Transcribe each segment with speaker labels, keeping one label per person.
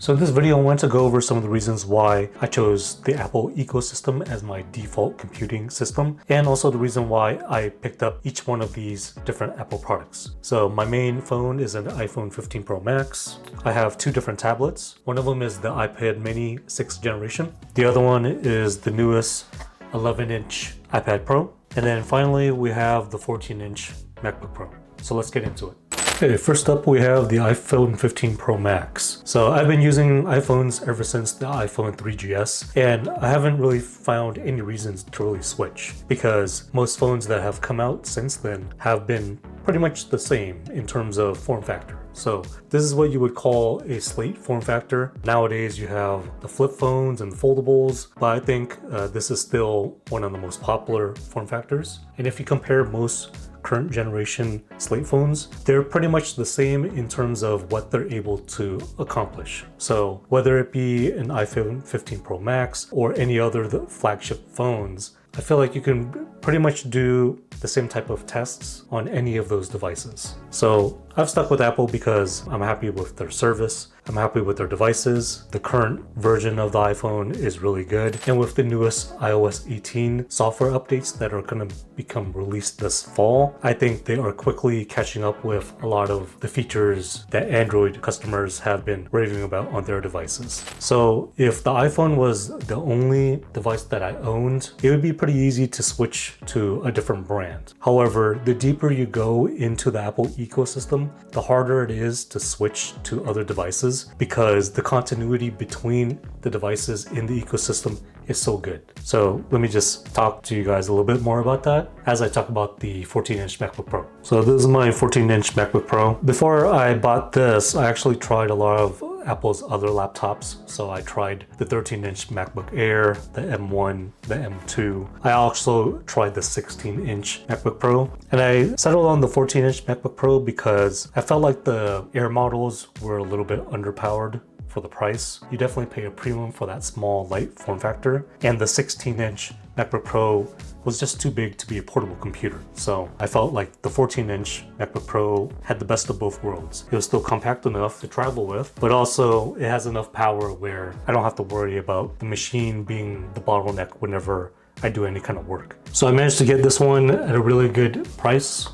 Speaker 1: So in this video, I want to go over some of the reasons why I chose the Apple ecosystem as my default computing system, and also the reason why I picked up each one of these different Apple products. So my main phone is an iPhone 15 Pro Max. I have two different tablets. One of them is the iPad mini 6th generation. The other one is the newest 11-inch iPad Pro. And then finally, we have the 14-inch MacBook Pro. So let's get into it. Okay, first up we have the iPhone 15 Pro Max. So I've been using iPhones ever since the iPhone 3GS, and I haven't really found any reasons to really switch because most phones that have come out since then have been pretty much the same in terms of form factor. So this is what you would call a slate form factor. Nowadays you have the flip phones and foldables, but I think this is still one of the most popular form factors. And if you compare most current generation slate phones, they're pretty much the same in terms of what they're able to accomplish. So whether it be an iPhone 15 Pro Max or any other flagship phones, I feel like you can pretty much do the same type of tests on any of those devices. So I've stuck with Apple because I'm happy with their service. I'm happy with their devices. The current version of the iPhone is really good. And with the newest iOS 18 software updates that are going to become released this fall, I think they are quickly catching up with a lot of the features that Android customers have been raving about on their devices. So if the iPhone was the only device that I owned, it would be pretty easy to switch to a different brand. However, the deeper you go into the Apple ecosystem, the harder it is to switch to other devices because the continuity between the devices in the ecosystem is so good. So let me just talk to you guys a little bit more about that as I talk about the 14-inch MacBook Pro. So this is my 14-inch MacBook Pro. Before I bought this, I actually tried a lot of Apple's other laptops. So I tried the 13-inch MacBook Air, the M1, the M2. I also tried the 16-inch MacBook Pro. And I settled on the 14-inch MacBook Pro because I felt like the Air models were a little bit underpowered for the price. You definitely pay a premium for that small, light form factor. And the 16-inch MacBook Pro was just too big to be a portable computer. So I felt like the 14-inch MacBook Pro had the best of both worlds. It was still compact enough to travel with, but also it has enough power where I don't have to worry about the machine being the bottleneck whenever I do any kind of work. So I managed to get this one at a really good price.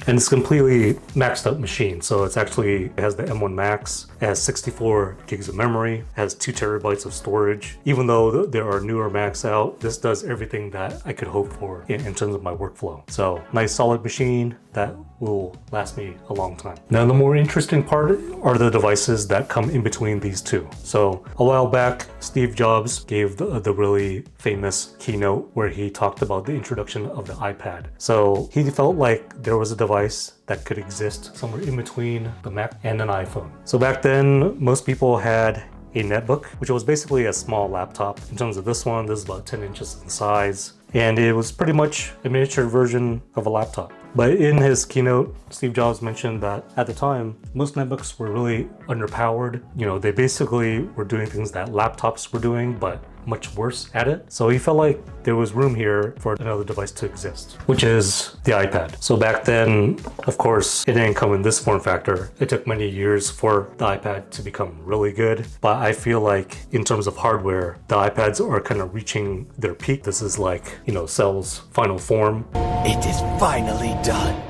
Speaker 1: And it's completely maxed out machine. So it has the M1 Max, it has 64 gigs of memory, it has 2 terabytes of storage. Even though there are newer Macs out, this does everything that I could hope for in terms of my workflow. So nice solid machine that will last me a long time. Now the more interesting part are the devices that come in between these two. So a while back, Steve Jobs gave the really famous keynote where he talked about the introduction of the iPad. So he felt like there was a device that could exist somewhere in between the Mac and an iPhone. So back then, most people had a netbook, which was basically a small laptop. In terms of this one, this is about 10 inches in size. And it was pretty much a miniature version of a laptop. But in his keynote, Steve Jobs mentioned that at the time, most netbooks were really underpowered. You know, they basically were doing things that laptops were doing, but much worse at it. So he felt like there was room here for another device to exist, which is the iPad. So back then, of course, it didn't come in this form factor. It took many years for the iPad to become really good. But I feel like in terms of hardware, the iPads are kind of reaching their peak. This is like, Cell's final form.
Speaker 2: It is finally done.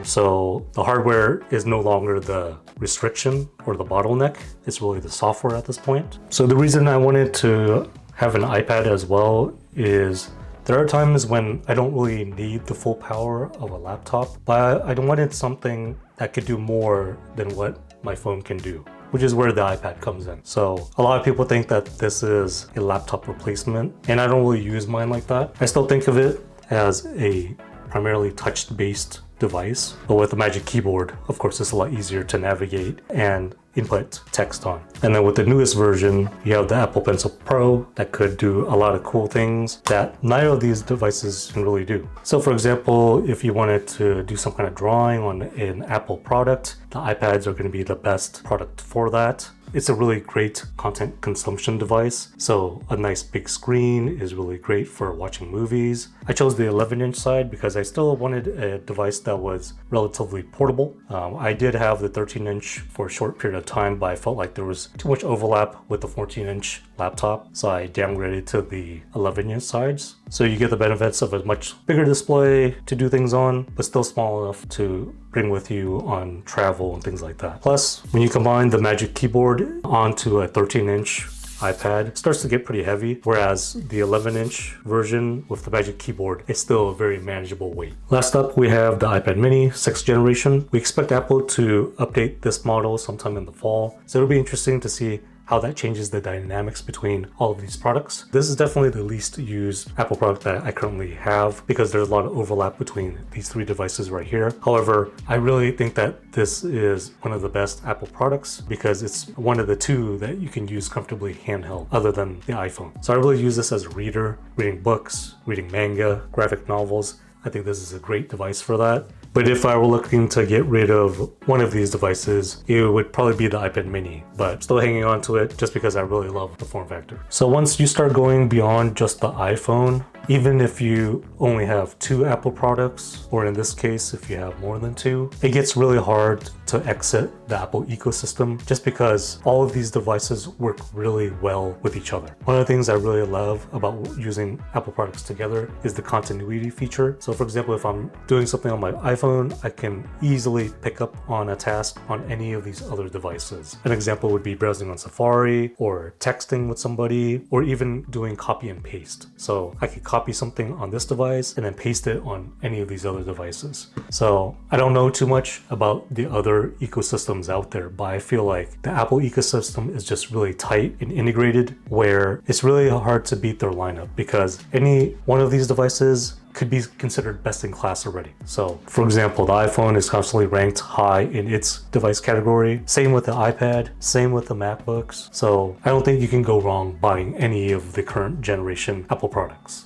Speaker 1: So the hardware is no longer the restriction or the bottleneck. It's really the software at this point. So the reason I wanted to have an iPad as well is there are times when I don't really need the full power of a laptop, but I wanted something that could do more than what my phone can do, which is where the iPad comes in. So a lot of people think that this is a laptop replacement, and I don't really use mine like that. I still think of it as a primarily touch-based device, but with the Magic Keyboard, of course, it's a lot easier to navigate and input text on. And then with the newest version, you have the Apple Pencil Pro that could do a lot of cool things that neither of these devices can really do. So for example, if you wanted to do some kind of drawing on an Apple product, the iPads are going to be the best product for that. it's a really great content consumption device. So a nice big screen is really great for watching movies. I chose the 11-inch side because I still wanted a device that was relatively portable. I did have the 13-inch for a short period of time, but I felt like there was too much overlap with the 14-inch laptop, so I downgraded to the 11-inch sides. So you get the benefits of a much bigger display to do things on, but still small enough to bring with you on travel and things like that. Plus, when you combine the Magic Keyboard onto a 13-inch iPad, it starts to get pretty heavy, whereas the 11-inch version with the Magic Keyboard is still a very manageable weight. Last up, we have the iPad mini 6th generation. We expect Apple to update this model sometime in the fall, so it'll be interesting to see how that changes the dynamics between all of these products. This is definitely the least used Apple product that I currently have because there's a lot of overlap between these three devices right here. However, I really think that this is one of the best Apple products because it's one of the two that you can use comfortably handheld other than the iPhone. So I really use this as a reader, reading books, reading manga, graphic novels. I think this is a great device for that. But if I were looking to get rid of one of these devices, it would probably be the iPad mini, but still hanging on to it just because I really love the form factor. So once you start going beyond just the iPhone, even if you only have two Apple products, or in this case, if you have more than two, it gets really hard to exit the Apple ecosystem just because all of these devices work really well with each other. One of the things I really love about using Apple products together is the continuity feature. So for example, if I'm doing something on my iPhone, I can easily pick up on a task on any of these other devices. An example would be browsing on Safari, or texting with somebody, or even doing copy and paste. So I could copy something on this device and then paste it on any of these other devices. So I don't know too much about the other ecosystems out there, but I feel like the Apple ecosystem is just really tight and integrated where it's really hard to beat their lineup because any one of these devices could be considered best in class already. So for example, the iPhone is constantly ranked high in its device category. Same with the iPad, same with the MacBooks. So I don't think you can go wrong buying any of the current generation Apple products.